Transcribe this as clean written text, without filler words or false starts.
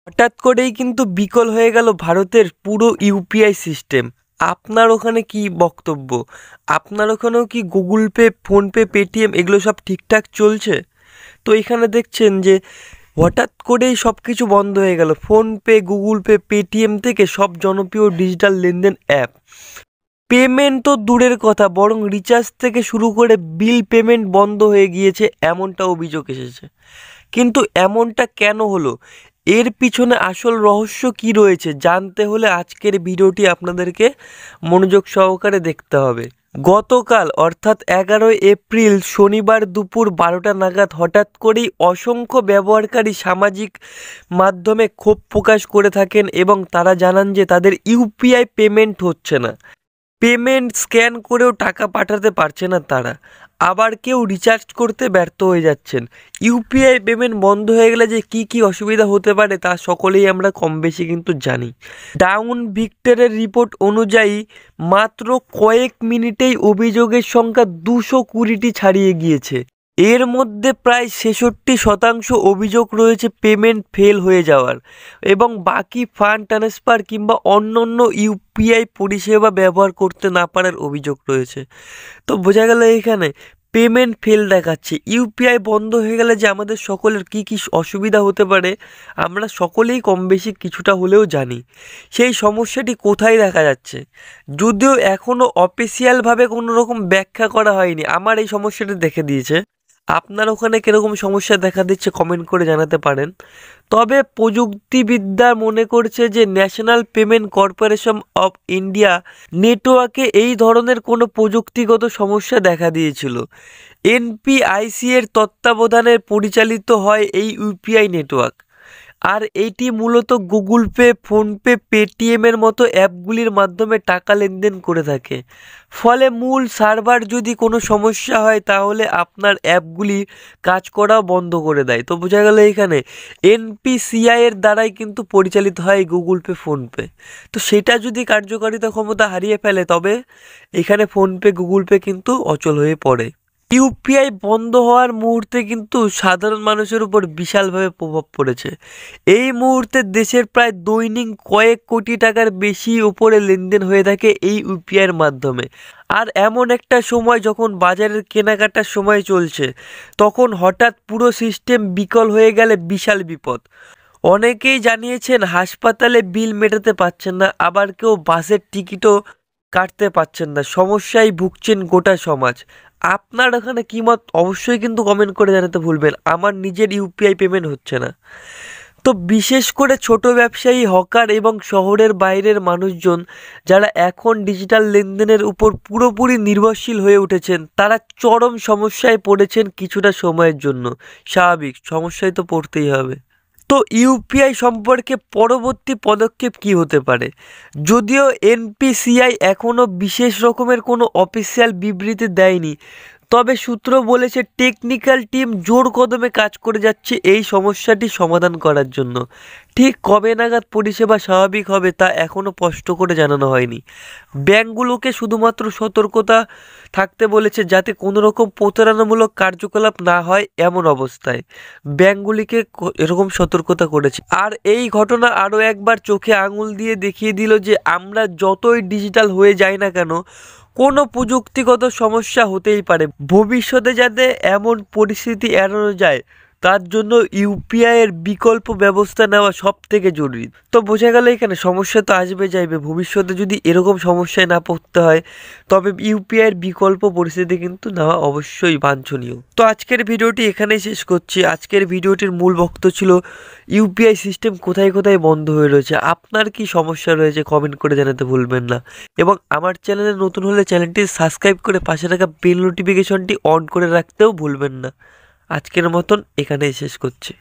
হঠাৎ করেই কিন্তু বিকল হয়ে গেল ভারতের পুরো ইউপিআই সিস্টেম। আপনার ওখানে কি বক্তব্য? আপনার ওখানেও কি গুগল পে, ফোনপে, পেটিএম এগুলো সব ঠিকঠাক চলছে? তো এখানে দেখছেন যে হঠাৎ করেই সব কিছু বন্ধ হয়ে গেল। ফোনপে, গুগল পে, পেটিএম থেকে সব জনপ্রিয় ডিজিটাল লেনদেন অ্যাপ, পেমেন্ট তো দূরের কথা, বরং রিচার্জ থেকে শুরু করে বিল পেমেন্ট বন্ধ হয়ে গিয়েছে, এমনটা অভিযোগ এসেছে। কিন্তু এমনটা কেন হলো? এর পিছনে আসল রহস্য কি রয়েছে জানতে হলে আজকের ভিডিওটি আপনাদেরকে মনোযোগ সহকারে দেখতে হবে। গতকাল অর্থাৎ 11ই এপ্রিল শনিবার দুপুর 12টা নাগাদ হঠাৎ করেই অসংখ্য ব্যবহারকারী সামাজিক মাধ্যমে ক্ষোভ প্রকাশ করে থাকেন এবং তারা জানান যে তাদের ইউপিআই পেমেন্ট হচ্ছে না। পেমেন্ট স্ক্যান করেও টাকা পাঠাতে পারছে না তারা, আবার কেউ রিচার্জ করতে ব্যর্থ হয়ে যাচ্ছেন। ইউপিআই পেমেন্ট বন্ধ হয়ে গেলে যে কি অসুবিধা হতে পারে তা সকলেই আমরা কম বেশি কিন্তু জানি। ডাউন ভিক্টরের রিপোর্ট অনুযায়ী মাত্র কয়েক মিনিটেই অভিযোগের সংখ্যা 220টি ছাড়িয়ে গিয়েছে। এর মধ্যে প্রায় 66% অভিযোগ রয়েছে পেমেন্ট ফেল হয়ে যাওয়ার এবং বাকি ফান্ড ট্রান্সফার কিংবা অন্যান্য ইউপিআই পরিষেবা ব্যবহার করতে না পারার অভিযোগ রয়েছে। তো বোঝা গেল এখানে পেমেন্ট ফেল দেখাচ্ছে। ইউপিআই বন্ধ হয়ে গেলে যে আমাদের সকলের কি অসুবিধা হতে পারে আমরা সকলেই কম বেশি কিছুটা হলেও জানি। সেই সমস্যাটি কোথায় দেখা যাচ্ছে? যদিও এখনও অফিসিয়ালভাবে কোনো রকম ব্যাখ্যা করা হয়নি। আমার এই সমস্যাটি দেখে দিয়েছে। আপনার ওখানে কীরকম সমস্যা দেখা দিচ্ছে কমেন্ট করে জানাতে পারেন। তবে প্রযুক্তিবিদ্যা মনে করছে যে national payment corporation of India নেটওয়ার্কে এই ধরনের কোনো প্রযুক্তিগত সমস্যা দেখা দিয়েছিল। এনপিআইসি এর তত্ত্বাবধানে পরিচালিত হয় এই ইউপিআই নেটওয়ার্ক, আর এটি মূলত গুগল পে, ফোনপে, পেটিএমের মতো অ্যাপগুলির মাধ্যমে টাকা লেনদেন করে থাকে। ফলে মূল সার্ভার যদি কোনো সমস্যা হয় তাহলে আপনার অ্যাপগুলি কাজ করাও বন্ধ করে দেয়। তো বোঝা গেল এখানে এনপিসিআই এর দ্বারাই কিন্তু পরিচালিত হয় গুগল পে, ফোনপে। তো সেটা যদি কার্যকারিতা ক্ষমতা হারিয়ে ফেলে তবে এখানে ফোনপে, গুগল পে কিন্তু অচল হয়ে পড়ে। ইউপিআই বন্ধ হওয়ার মুহূর্তে কিন্তু সাধারণ মানুষের উপর বিশালভাবে প্রভাব পড়েছে। এই মুহূর্তে দেশের প্রায় দৈনিক কয়েক কোটি টাকার বেশি উপরে লেনদেন হয়ে থাকে এই ইউপিআইয়ের মাধ্যমে। আর এমন একটা সময় যখন বাজারের কেনাকাটার সময় চলছে, তখন হঠাৎ পুরো সিস্টেম বিকল হয়ে গেলে বিশাল বিপদ। অনেকেই জানিয়েছেন হাসপাতালে বিল মেটাতে পারছেন না, আবার কেউ বাসের টিকিটও কাটতে পারছেন না। সমস্যায় ভুগছেন গোটা সমাজ। আপনার ওখানে কী মত অবশ্যই কিন্তু কমেন্ট করে জানাতে ভুলবেন। আমার নিজের ইউপিআই পেমেন্ট হচ্ছে না। তো বিশেষ করে ছোট ব্যবসায়ী, হকার এবং শহরের বাইরের মানুষজন যারা এখন ডিজিটাল লেনদেনের উপর পুরোপুরি নির্ভরশীল হয়ে উঠেছেন, তারা চরম সমস্যায় পড়েছেন কিছুটা সময়ের জন্য। স্বাভাবিক, সমস্যায় তো পড়তেই হবে। তো ইউপিআই সম্পর্কে পরবর্তী পদক্ষেপ কি হতে পারে? যদিও এনপিসিআই এখনও বিশেষ রকমের কোনো অফিসিয়াল বিবৃতি দেয়নি, তবে সূত্র বলেছে টেকনিক্যাল টিম জোর কদমে কাজ করে যাচ্ছে এই সমস্যাটি সমাধান করার জন্য। ঠিক কবে নাগাদ পরিষেবা স্বাভাবিক হবে তা এখনও স্পষ্ট করে জানানো হয়নি। ব্যাংকগুলোকে শুধুমাত্র সতর্কতা থাকতে বলেছে যাতে কোনো রকম প্রতারণামূলক কার্যকলাপ না হয়। এমন অবস্থায় ব্যাংকগুলিকে এরকম সতর্কতা করেছে। আর এই ঘটনা আরও একবার চোখে আঙুল দিয়ে দেখিয়ে দিল যে আমরা যতই ডিজিটাল হয়ে যাই না কেন, কোনো প্রযুক্তিগত সমস্যা হতেই পারে। ভবিষ্যতে যাতে এমন পরিস্থিতি এড়ানো যায় তার জন্য ইউপিআই এর বিকল্প ব্যবস্থা নেওয়া সব থেকে জরুরি। তো বোঝা গেল এখানে সমস্যা তো আসবে যাইবে, ভবিষ্যতে যদি এরকম সমস্যায় না পড়তে হয় তবে ইউপিআই এর বিকল্প পরিস্থিতি কিন্তু নেওয়া অবশ্যই বাঞ্ছনীয়। তো আজকের ভিডিওটি এখানেই শেষ করছি। আজকের ভিডিওটির মূল বক্তব্য ছিল ইউপিআই সিস্টেম কোথায় কোথায় বন্ধ হয়ে রয়েছে। আপনার কি সমস্যা রয়েছে কমেন্ট করে জানাতে ভুলবেন না, এবং আমার চ্যানেলে নতুন হলে চ্যানেলটি সাবস্ক্রাইব করে পাশে থাকা বেল নোটিফিকেশনটি অন করে রাখতেও ভুলবেন না। আজকের মতন এখানেই শেষ করছি।